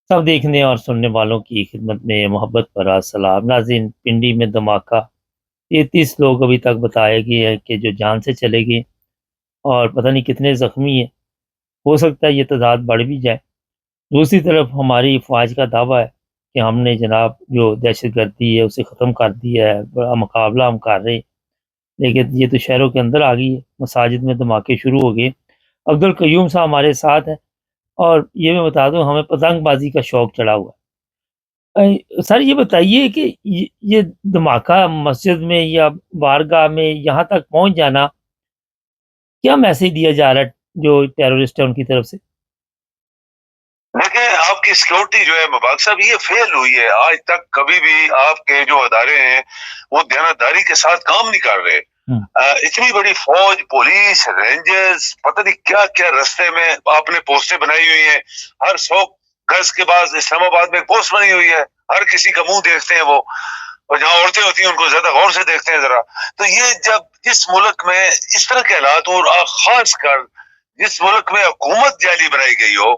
सब देखने और सुनने वालों की खिदमत में मोहब्बत भरा सलाम। नाज़रीन, पिंडी में धमाका, 33 लोग अभी तक बताए गए हैं कि जो जान से चले गए और पता नहीं कितने ज़ख्मी हैं। हो सकता है ये तादाद बढ़ भी जाए। दूसरी तरफ हमारी फ़ौज का दावा है कि हमने जनाब जो दहशतगर्दी है उसे ख़त्म कर दिया है, बड़ा मुकाबला हम कर रहे हैं। लेकिन ये तो शहरों के अंदर आ गई है, मसाजिद में धमाके शुरू हो गए। अब्दुल कयूम साहब हमारे साथ हैं और ये मैं बता दूँ, हमें पतंगबाज़ी का शौक चढ़ा हुआ है। सर ये बताइए कि ये धमाका मस्जिद में या बारगाह में यहाँ तक पहुँच जाना, क्या मैसेज दिया जा रहा है जो टेररिस्ट है उनकी तरफ से? देखिए, आपकी सिक्योरिटी जो है मुबारक साहब, ये फेल हुई है। आज तक कभी भी आपके जो अदारे हैं वो दयानतदारी के साथ काम नहीं कर रहे। इतनी बड़ी फौज, पुलिस, रेंजर्स, पता नहीं क्या क्या रास्ते में आपने पोस्टें बनाई हुई हैं। हर 100 गज के बाद इस्लामाबाद में एक पोस्ट बनी हुई है। हर किसी का मुंह देखते हैं वो, और जहाँ औरतें होती हैं उनको ज्यादा गौर से देखते हैं जरा। तो ये जब जिस मुल्क में इस तरह के हालात हो, और खास कर जिस मुल्क में हुकूमत जाली बनाई गई हो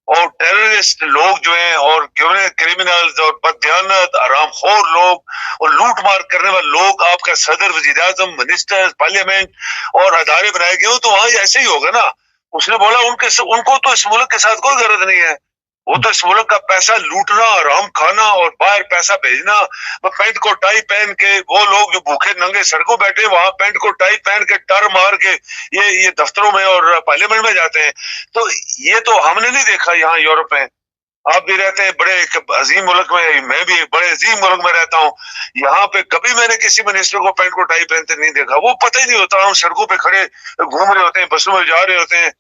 और टेररिस्ट लोग जो हैं और क्रिमिनल्स और बददियानत आरामखोर लोग और लूट मार करने वाले लोग आपका सदर, वजीर आजम, मिनिस्टर, पार्लियामेंट और अदारे बनाए गए हो, तो वहां ऐसे ही होगा ना। उसने बोला उनको तो इस मुल्क के साथ कोई गरज नहीं है। वो तो इस मुल्क का पैसा लूटना, आराम खाना और बाहर पैसा भेजना। पैंट को टाई पहन के वो लोग जो भूखे नंगे सड़कों बैठे वहां पेंट को टाई पहन के टर मार के ये दफ्तरों में और पार्लियामेंट में जाते हैं। तो ये तो हमने नहीं देखा यहाँ यूरोप में। आप भी रहते हैं बड़े एक अजीम मुल्क में, मैं भी एक बड़े अजीम मुल्क में रहता हूँ। यहाँ पे कभी मैंने किसी मिनिस्टर को पेंट को टाई पहनते नहीं देखा। वो पता ही नहीं होता, हम सड़कों पे खड़े घूम रहे होते हैं, बसों में जा रहे होते हैं।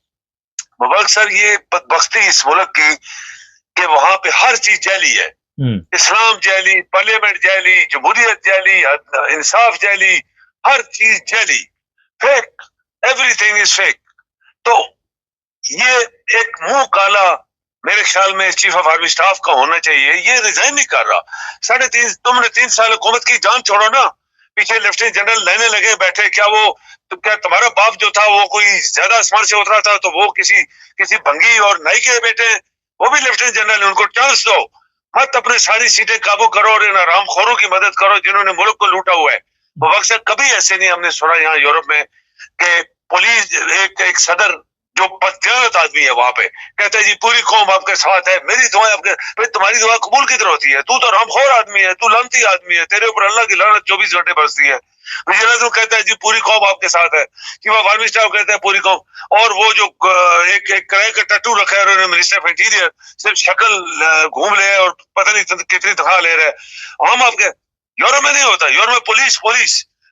मुबारक सर, ये बदबख्ती इस मुल्क की कि वहां पे हर चीज जैली है। इस्लाम जैली, पार्लियामेंट जैली, जमहूरियत जैली, इंसाफ जैली, हर चीज जैली, फेक, एवरीथिंग इज फेक। तो ये एक मुंह काला मेरे ख्याल में चीफ ऑफ आर्मी स्टाफ का होना चाहिए। ये रिजाइन नहीं कर रहा। तुमने 3 साल हुकूमत की, जान छोड़ो ना। पीछे लेफ्टिनेंट जनरल लेने लगे बैठे। क्या तुम्हारा बाप जो था वो कोई ज्यादा आसमान से उतरा था? तो वो किसी भंगी और नाई के बेटे, वो भी लेफ्टिनेंट जनरल, उनको चांस दो। मत अपने सारी सीटें काबू करो और इन आरामखोरों की मदद करो जिन्होंने मुल्क को लूटा हुआ है। वो वक्त से कभी ऐसे नहीं हमने सुना यहाँ यूरोप में कि पुलिस एक सदर जो बदकिस्मत आदमी है वहां पे कहता है जी पूरी कौम आपके साथ है, मेरी दुआएं आपके। भाई तुम्हारी दुआ कबूल किधर होती है? तू तो रामखोर आदमी है, तू लानती आदमी है, तेरे ऊपर अल्लाह की लानत 24 घंटे बरसती है। वजीर आजम कहता है जी पूरी कौम आपके साथ है, चीफ ऑफ आर्मी स्टाफ कहता है पूरी कौम। और वो जो एक किराए का टैटू रखा है उन्होंने, मिनिस्टर ऑफ इंटीरियर, सिर्फ शक्ल घूम ले और पता नहीं कितनी तनख्वाह ले रहे हैं। हम आपके यूरोप में नहीं होता। यूरोप में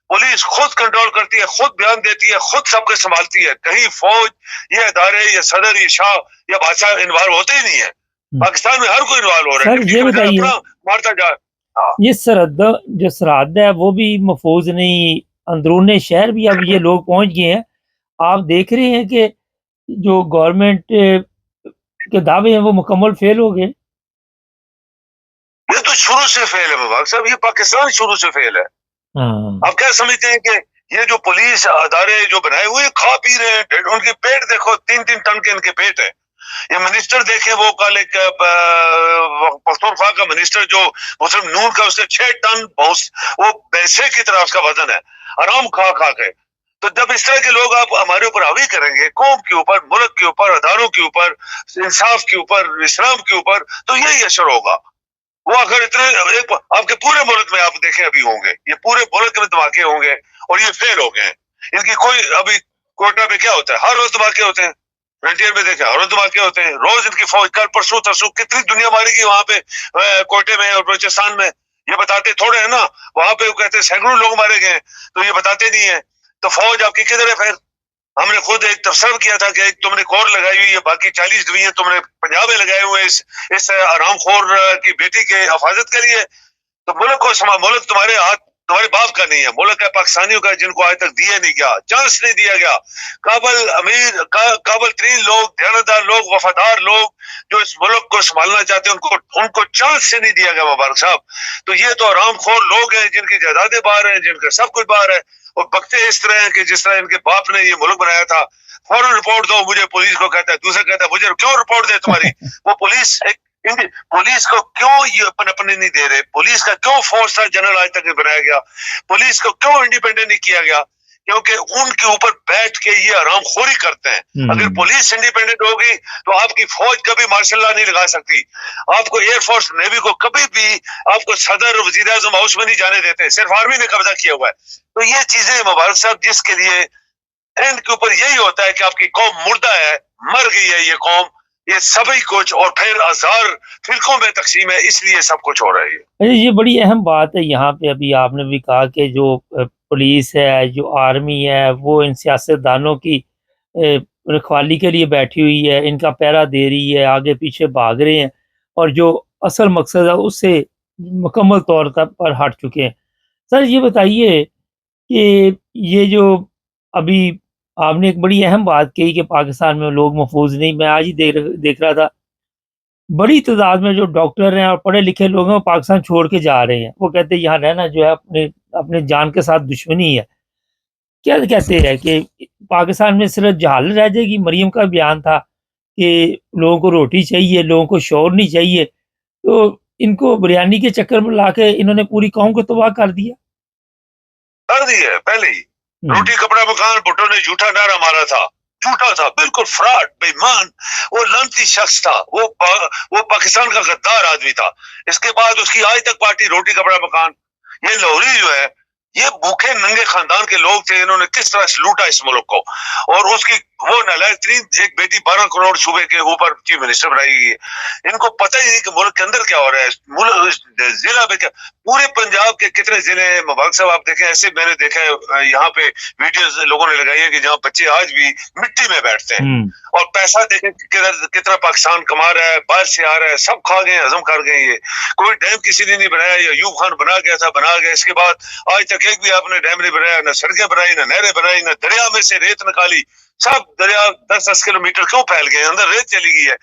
पुलिस खुद कंट्रोल करती है, खुद बयान देती है, खुद सबके संभालती है। कहीं फौज, ये अदारे, ये सदर, ये शाह या बादशाह इन्वॉल्व होते ही नहीं है। पाकिस्तान में हर कोई इन्वॉल्व हो रहा है। ये बताइए, अपना मारता जा। ये सरहद है वो भी महफूज नहीं, अंदरूने शहर भी अब ये लोग पहुंच गए हैं। आप देख रहे हैं कि जो गवर्नमेंट के दावे हैं वो मुकम्मल फेल हो गए। ये तो शुरू से फेल है मुबारक साहब, ये पाकिस्तान शुरू से फेल है। आप क्या समझते हैं कि ये जो पुलिस अदारे जो बनाए हुए खा पी रहे हैं, उनके पेट देखो, 3-3 टन के इनके पेट है। ये मिनिस्टर देखे, वो कल एक पख्तूनख्वा का मिनिस्टर जो मुस्लिम नून का, उसके 6 टन वो पैसे की तरह उसका वजन है, आराम खा खा के। तो जब इस तरह के लोग आप हमारे ऊपर हावी करेंगे, कौम के ऊपर, मुल्क के ऊपर, अदारों के ऊपर, इंसाफ के ऊपर, इस्लाम के ऊपर, तो यही असर होगा। वो अगर इतने आपके पूरे मुल्क में आप देखें अभी होंगे, ये पूरे मुल्क में धमाके होंगे और ये फेल हो गए। इनकी कोई, अभी कोयटा में क्या होता है, हर रोज धमाके होते हैं। फ्रंटियर में देखे, हर रोज धमाके होते हैं। रोज इनकी फौज, कल परसों तरसों कितनी दुनिया मारेगी वहां पे कोयटे में और बलूचिस्तान में। ये बताते थोड़े है ना, वहां पे वो कहते हैं सैकड़ों लोग मारे गए, तो ये बताते नहीं है। तो फौज आपकी किधर है फिर? हमने खुद एक तफसर किया था कि एक तुमने कोर लगाई हुई है, बाकी 40 डिवीजन तुमने पंजाब में लगाए हुए इस आरामखोर की बेटी के हिफाजत के लिए। तो मुल्क तुम्हारे हाथ, तुम्हारे बाप का नहीं है, मुल्क है पाकिस्तानियों का, जिनको आज तक दिया नहीं गया, चांस नहीं दिया गया। काबल तरीन लोग, दयानतदार लोग, वफादार लोग जो इस मुल्क को संभालना चाहते हैं, उनको चांस से नहीं दिया गया मुबारक साहब। तो ये तो आरामखोर लोग हैं जिनकी जायदादें बाहर है, जिनका सब कुछ बाहर है, और बकते इस तरह है कि जिस तरह इनके बाप ने ये मुल्क बनाया था। फौरन रिपोर्ट दो मुझे, पुलिस को कहता है, दूसरा कहता है मुझे क्यों रिपोर्ट दे तुम्हारी। वो पुलिस पुलिस को क्यों ये पनपने नहीं दे रहे, पुलिस का क्यों 4 स्टार जनरल आज तक नहीं बनाया गया, पुलिस को क्यों इंडिपेंडेंट नहीं किया गया, क्योंकि उनके ऊपर बैठ के ये आरामखोरी करते हैं। अगर पुलिस इंडिपेंडेंट होगी तो आपकी फौज कभी मार्शल लॉ नहीं लगा सकती, आपको एयरफोर्स नेवी को कभी भी आपको सदर वजीर आजम हाउस में नहीं जाने देते, सिर्फ आर्मी ने कब्जा किया हुआ है। तो ये चीजें मुबारक साहब जिसके लिए एंड के ऊपर यही होता है कि आपकी कौम मुर्दा है, मर गई है ये कौम, ये सभी कुछ, और फिर हजार फिरकों में तकसीम है, इसलिए सब कुछ हो रहा है। अच्छा, ये बड़ी अहम बात है यहाँ पे, अभी आपने भी कहा कि जो पुलिस है, जो आर्मी है, वो इन सियासतदानों की रखवाली के लिए बैठी हुई है, इनका पहरा दे रही है, आगे पीछे भाग रहे हैं, और जो असल मकसद है उससे मुकम्मल तौर पर हट चुके हैं। सर ये बताइए कि ये जो अभी आपने एक बड़ी अहम बात कही कि पाकिस्तान में लोग महफूज नहीं, मैं आज ही देख रहा था, बड़ी तादाद में जो डॉक्टर हैं और पढ़े लिखे लोग हैं वो पाकिस्तान छोड़ के जा रहे हैं। वो कहते हैं यहाँ रहना जो है अपने अपने जान के साथ दुश्मनी है। क्या कहते हैं कि पाकिस्तान में सिर्फ जहाल रह जाएगी? मरियम का बयान था कि लोगों को रोटी चाहिए, लोगों को शोर नहीं चाहिए, तो इनको बिरयानी के चक्कर में लाके इन्होंने पूरी कौम को तबाह कर दिया। कर दी है पहले ही। रोटी कपड़ा मकान भुट्टो ने झूठा नारा मारा था, झूठा था, बिल्कुल फ्रॉड, बेईमान, वो लानती शख्स था, वो पाकिस्तान का गद्दार आदमी था। इसके बाद उसकी आज तक पार्टी रोटी कपड़ा मकान। ये लोहरी जो है, ये भूखे नंगे खानदान के लोग थे, इन्होंने किस तरह से लूटा इस मुल्क को, और उसकी वो नालायक एक बेटी 12 करोड़ सूबे के ऊपर चीफ मिनिस्टर बनाई गई है। इनको पता ही नहीं कि मुल्क के अंदर क्या हो रहा है, मुल्क जिला में क्या, पूरे पंजाब के कितने जिले हैं मुबारक साहब आप देखें, ऐसे मैंने देखा है यहाँ पे वीडियोस लोगों ने लगाई है कि जहाँ बच्चे आज भी मिट्टी में बैठते हैं, और पैसा देखें कितना पाकिस्तान कमा रहा है, बाहर से आ रहा है, सब खा गए, हजम कर गए। ये कोई डैम किसी ने नहीं बनाया, या यूब खान बना गया था, बना गया, इसके बाद आज तक एक भी आपने डैम नहीं बनाया, न सड़कें बनाई, न नहरें बनाई, न दरिया में से रेत निकाली। सब दरिया 10-10 किलोमीटर क्यों फैल गए, अंदर रेत चली गई है,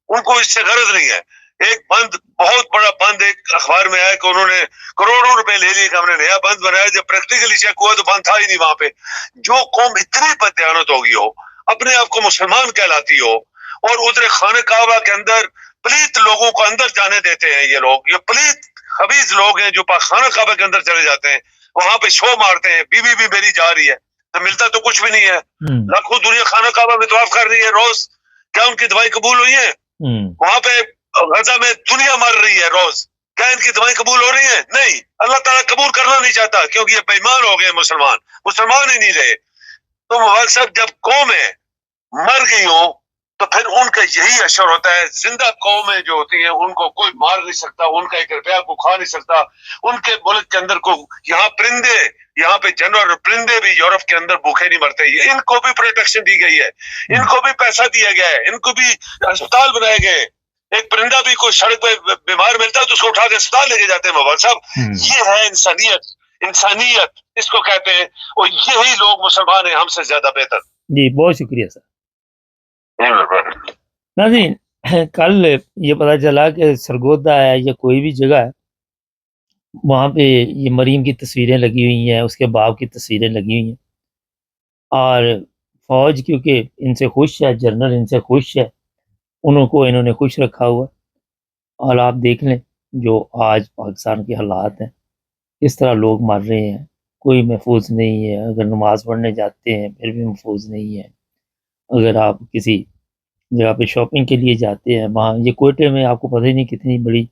उनको इससे गरज नहीं है। एक बंद, बहुत बड़ा बंद, एक अखबार में आया कि उन्होंने करोड़ों रुपए ले लिए कि हमने नया बंद बनाया, जब प्रैक्टिकली चेक हुआ तो बंद था ही नहीं वहां पे। जो कौम इतनी बददियानत होगी हो, अपने आप को मुसलमान कहलाती हो, और उधर खाने काबा के अंदर पलीत लोगों को अंदर जाने देते हैं, ये लोग, ये पलीत खबीज लोग हैं जो खाना काबा के अंदर चले जाते हैं, वहां पे शो मारते हैं, बीवी भी मेरी जा रही है, तो मिलता तो कुछ भी नहीं है। लाखों दुनिया खाना काबा में तवाफ कर रही है रोज, क्या उनकी दवाई कबूल हुई है? वहां पे गजा में दुनिया मर रही है रोज, क्या इनकी दवाई कबूल हो रही है? नहीं, अल्लाह ताला कबूल करना नहीं चाहता, क्योंकि ये बेईमान हो गए, मुसलमान ही नहीं रहे। तो मुबारक साहब, जब कौमें मर गई हो तो फिर उनका यही असर होता है। जिंदा कौमें जो होती हैं उनको कोई मार नहीं सकता, उनका एक रुपया को खा नहीं सकता, उनके मुल्क के अंदर को, यहाँ परिंदे, यहाँ पे जानवर परिंदे भी यूरोप के अंदर भूखे नहीं मरते, इनको भी प्रोटेक्शन दी गई है, इनको भी पैसा दिया गया है, इनको भी अस्पताल बनाए गए। एक परिंदा भी कोई सड़क पे बीमार मिलता है तो उसको उठा के अस्पताल लेके जाते हैं मुबारक साहब। ये है इंसानियत, इंसानियत इसको कहते हैं, और यही लोग मुसलमान हैं हमसे ज्यादा बेहतर। जी बहुत शुक्रिया सर। नाज़रीन, कल ये पता चला कि सरगोदा है या कोई भी जगह है, वहाँ पे ये मरीम की तस्वीरें लगी हुई हैं, उसके बाप की तस्वीरें लगी हुई हैं, और फ़ौज क्योंकि इनसे खुश है, जनरल इनसे खुश है, उनको इन्होंने खुश रखा हुआ। और आप देख लें जो आज पाकिस्तान के हालात हैं, किस तरह लोग मर रहे हैं, कोई महफूज नहीं है। अगर नमाज़ पढ़ने जाते हैं फिर भी महफूज नहीं है। अगर आप किसी जगह पे शॉपिंग के लिए जाते हैं, वहाँ ये कोयटे में आपको पता ही नहीं कितनी बड़ी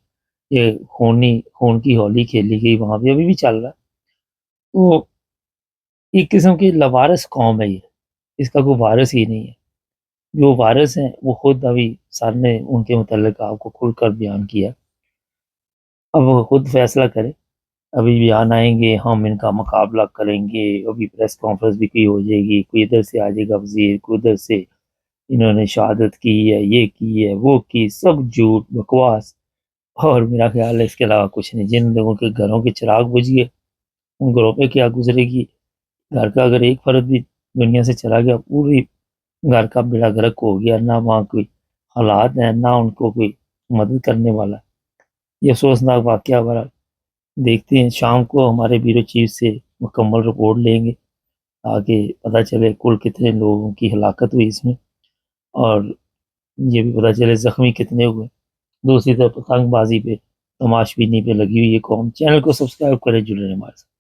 ये खून की होली खेली गई, वहाँ पे अभी भी चल रहा है। तो एक किस्म की लवारिस कौम है ये, इसका कोई वारिस ही नहीं है। जो वारिस हैं वो खुद अभी सर ने उनके मुतल्लिक आपको खुलकर बयान किया। अब वो खुद फैसला करें, अभी बयान आएंगे, हम इनका मुकाबला करेंगे, अभी प्रेस कॉन्फ्रेंस भी कोई हो जाएगी, कोई इधर से आ जाएगा वज़ीर, कोई उधर से, इन्होंने शहादत की है, ये की है, वो की, सब झूठ बकवास, और मेरा ख्याल है इसके अलावा कुछ नहीं। जिन लोगों के घरों के चिराग बुझ गए, उन घरों पे क्या गुजरेगी। घर का अगर एक फ़र्द भी दुनिया से चला गया, पूरी घर का बेड़ा गर्क हो गया, ना वहाँ कोई हालात हैं, ना उनको कोई मदद करने वाला। ये अफसोसनाक वाक़या बहरहाल देखते हैं। शाम को हमारे ब्यूरो चीफ से मुकम्मल रिपोर्ट लेंगे ताकि पता चले कुल कितने लोगों की हलाकत हुई इसमें, और ये भी पता चले ज़ख्मी कितने हुए। دوسری طرف پتنگ بازی پہ، تماشبینی پہ لگی ہوئی یہ قوم. چینل کو سبسکرائب کریں، جڑے رہیں ہمارے ساتھ.